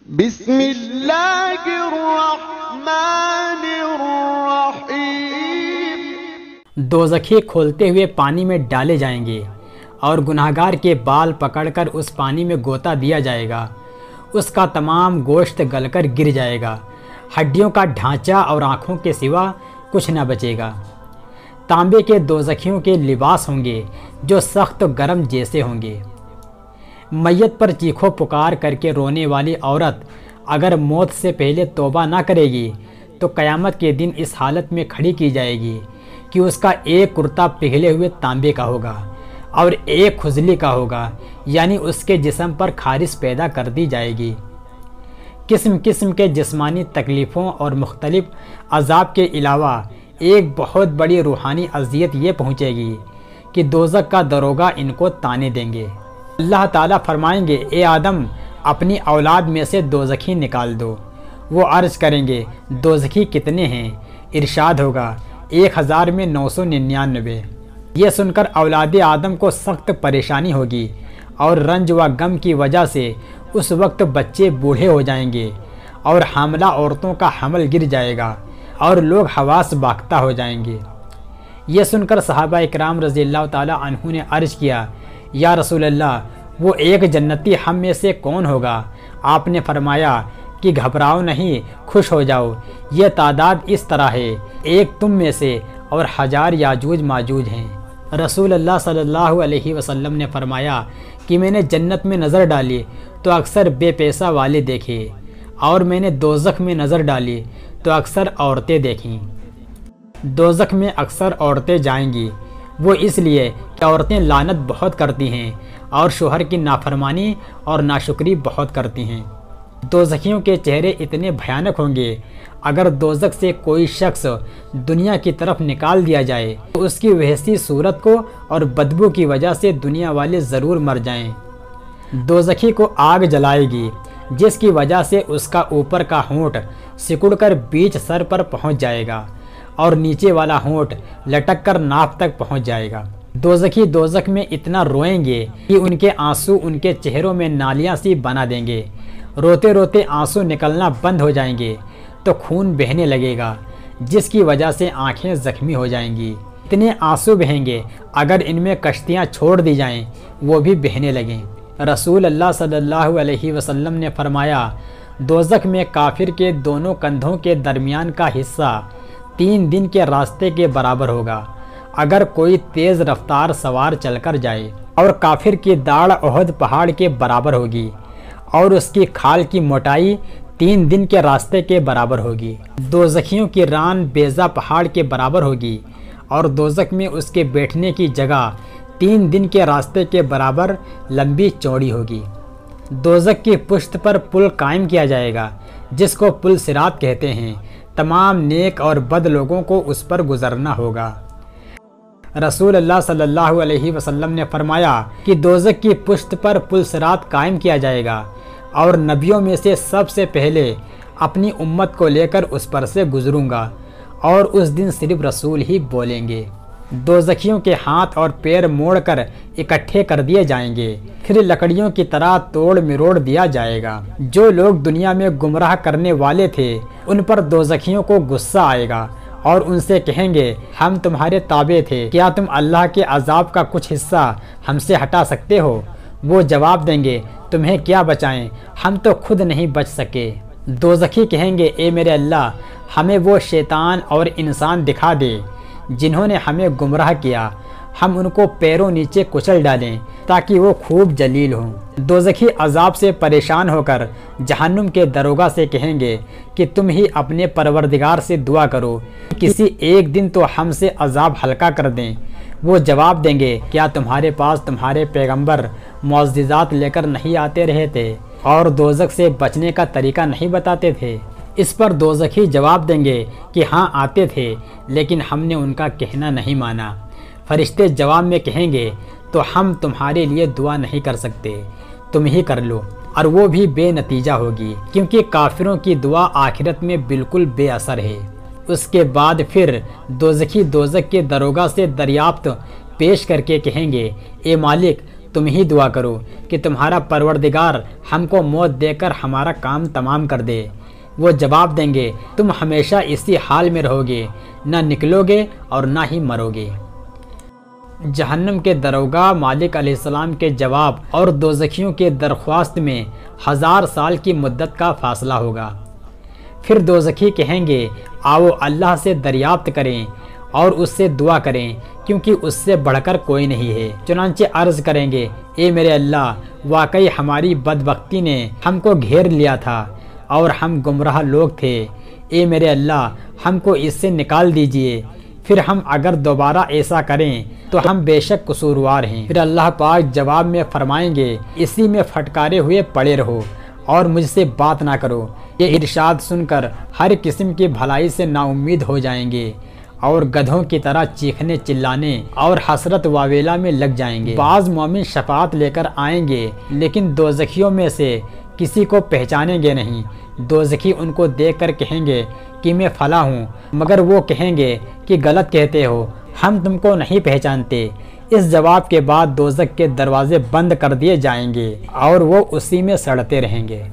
بسم اللہ الرحمن الرحیم۔ دوزخی کھولتے ہوئے پانی میں ڈالے جائیں گے اور گناہگار کے بال پکڑ کر اس پانی میں غوطہ دیا جائے گا۔ اس کا تمام گوشت گل کر گر جائے گا، ہڈیوں کا ڈھانچہ اور آنکھوں کے سوا کچھ نہ بچے گا۔ تانبے کے دوزخیوں کے لباس ہوں گے جو سخت گرم جیسے ہوں گے۔ میت پر چیخو پکار کر کے رونے والی عورت اگر موت سے پہلے توبہ نہ کرے گی تو قیامت کے دن اس حالت میں کھڑی کی جائے گی کہ اس کا ایک کرتا پگھلے ہوئے تانبے کا ہوگا اور ایک کھجلی کا ہوگا، یعنی اس کے جسم پر خارش پیدا کر دی جائے گی۔ قسم قسم کے جسمانی تکلیفوں اور مختلف عذاب کے علاوہ ایک بہت بڑی روحانی اذیت یہ پہنچے گی کہ دوزخ کا داروغہ ان کو طعنے دیں گے۔ اللہ تعالیٰ فرمائیں گے، اے آدم اپنی اولاد میں سے دوزخی نکال دو۔ وہ عرض کریں گے، دوزخی کتنے ہیں؟ ارشاد ہوگا 1999۔ یہ سن کر اولاد آدم کو سخت پریشانی ہوگی اور رنج و غم کی وجہ سے اس وقت بچے بوڑھے ہو جائیں گے اور حاملہ عورتوں کا حمل گر جائے گا اور لوگ حواس باختہ ہو جائیں گے۔ یہ سن کر صحابہ اکرام رضی اللہ تعالیٰ عنہ نے عرض کیا، یا رسول اللہ، وہ ایک جنتی ہم میں سے کون ہوگا؟ آپ نے فرمایا کہ گھبراؤ نہیں، خوش ہو جاؤ، یہ تعداد اس طرح ہے، ایک تم میں سے اور 1000 یاجوج ماجوج ہیں۔ رسول اللہ صلی اللہ علیہ وسلم نے فرمایا کہ میں نے جنت میں نظر ڈالی تو اکثر بے پیسہ والے دیکھے اور میں نے دوزخ میں نظر ڈالی تو اکثر عورتیں دیکھیں۔ دوزخ میں اکثر عورتیں جائیں گی، وہ اس لیے کہ عورتیں لعنت بہت کرتی ہیں اور شوہر کی نافرمانی اور ناشکری بہت کرتی ہیں۔ دوزخیوں کے چہرے اتنے بھیانک ہوں گے، اگر دوزخ سے کوئی شخص دنیا کی طرف نکال دیا جائے تو اس کی وحشی صورت کو اور بدبو کی وجہ سے دنیا والے ضرور مر جائیں۔ دوزخی کو آگ جلائے گی جس کی وجہ سے اس کا اوپر کا ہونٹ سکڑ کر بیچ سر پر پہنچ جائے گا اور نیچے والا ہونٹ لٹک کر ناف تک پہنچ جائے گا۔ دوزخی دوزخ میں اتنا روئیں گے کہ ان کے آنسو ان کے چہروں میں نالیاں سی بنا دیں گے۔ روتے روتے آنسو نکلنا بند ہو جائیں گے تو خون بہنے لگے گا جس کی وجہ سے آنکھیں زخمی ہو جائیں گی۔ اتنے آنسو بہیں گے اگر ان میں کشتیاں چھوڑ دی جائیں وہ بھی بہنے لگیں۔ رسول اللہ صلی اللہ علیہ وسلم نے فرمایا، دوزخ میں کافر کے دونوں کندھوں کے درمیان کا حصہ 3 دن کے راستے کے برابر ہوگا اگر کوئی تیز رفتار سوار چل کر جائے، اور کافر کی داڑھ احد پہاڑ کے برابر ہوگی اور اس کی کھال کی موٹائی 3 دن کے راستے کے برابر ہوگی۔ دوزخیوں کی ران بیضا پہاڑ کے برابر ہوگی اور دوزخ میں اس کے بیٹھنے کی جگہ 3 دن کے راستے کے برابر لمبی چوڑی ہوگی۔ دوزخ کی پشت پر پل قائم کیا جائے گا جس کو پل صراط کہتے ہیں۔ تمام نیک اور بد لوگوں کو اس پر گزرنا ہوگا۔ رسول اللہ صلی اللہ علیہ وسلم نے فرمایا کہ دوزخ کی پشت پر پل صراط قائم کیا جائے گا اور نبیوں میں سے سب سے پہلے اپنی امت کو لے کر اس پر سے گزروں گا اور اس دن صرف رسول ہی بولیں گے۔ دوزخیوں کے ہاتھ اور پیر موڑ کر اکٹھے کر دیے جائیں گے، پھر لکڑیوں کی طرح توڑ مروڑ دیا جائے گا۔ جو لوگ دنیا میں گمراہ کرنے والے تھے ان پر دوزخیوں کو غصہ آئے گا اور ان سے کہیں گے، ہم تمہارے تابع تھے، کیا تم اللہ کے عذاب کا کچھ حصہ ہم سے ہٹا سکتے ہو؟ وہ جواب دیں گے، تمہیں کیا بچائیں، ہم تو خود نہیں بچ سکے۔ دوزخی کہیں گے، اے میرے اللہ، ہمیں وہ شیطان اور انسان دکھا دے جنہوں نے ہمیں گمراہ کیا، ہم ان کو پیروں نیچے کچل ڈالیں تاکہ وہ خوب ذلیل ہوں۔ دوزخی عذاب سے پریشان ہو کر جہنم کے داروغہ سے کہیں گے کہ تم ہی اپنے پروردگار سے دعا کرو، کسی ایک دن تو ہم سے عذاب ہلکا کر دیں۔ وہ جواب دیں گے، کیا تمہارے پاس تمہارے پیغمبر معجزات لے کر نہیں آتے رہے تھے اور دوزخ سے بچنے کا طریقہ نہیں بتاتے تھے؟ اس پر دوزخی جواب دیں گے کہ ہاں آتے تھے لیکن ہم نے ان کا کہنا نہیں مانا۔ فرشتے جواب میں کہیں گے، تو ہم تمہارے لیے دعا نہیں کر سکتے، تم ہی کر لو، اور وہ بھی بے نتیجہ ہوگی کیونکہ کافروں کی دعا آخرت میں بالکل بے اثر ہے۔ اس کے بعد پھر دوزخی دوزخ کے داروغہ سے دریافت پیش کر کے کہیں گے، اے مالک، تم ہی دعا کرو کہ تمہارا پروردگار ہم کو موت دے کر ہمارا کام تمام کر دے۔ وہ جواب دیں گے تم ہمیشہ اسی حال میں رہو گے، نہ نکلو گے اور نہ ہی مرو گے۔ جہنم کے دروگا مالک علیہ السلام کے جواب اور دوزخیوں کے درخواست میں 1000 سال کی مدت کا فاصلہ ہوگا۔ پھر دوزخی کہیں گے آؤ اللہ سے دریافت کریں اور اس سے دعا کریں کیونکہ اس سے بڑھ کر کوئی نہیں ہے۔ چنانچہ عرض کریں گے اے میرے اللہ، واقعی ہماری بدبختی نے ہم کو گھیر لیا تھا اور ہم گمراہ لوگ تھے۔ اے میرے اللہ، ہم کو اس سے نکال دیجئے، پھر ہم اگر دوبارہ ایسا کریں تو ہم بے شک قصوروار ہیں۔ پھر اللہ پاک جواب میں فرمائیں گے اسی میں پھٹکارے ہوئے پڑے رہو اور مجھ سے بات نہ کرو۔ یہ ارشاد سن کر ہر قسم کی بھلائی سے نا امید ہو جائیں گے اور گدھوں کی طرح چیخنے چلانے اور حسرت واویلا میں لگ جائیں گے۔ بعض مومن شفاعت لے کر آئیں گے لیکن دوزخیوں میں سے کسی کو پہچانیں گے نہیں۔ دوزخی ان کو دیکھ کر کہیں گے کہ میں فلاں ہوں، مگر وہ کہیں گے کہ غلط کہتے ہو، ہم تم کو نہیں پہچانتے۔ اس جواب کے بعد دوزخ کے دروازے بند کر دیے جائیں گے اور وہ اسی میں سڑتے رہیں گے۔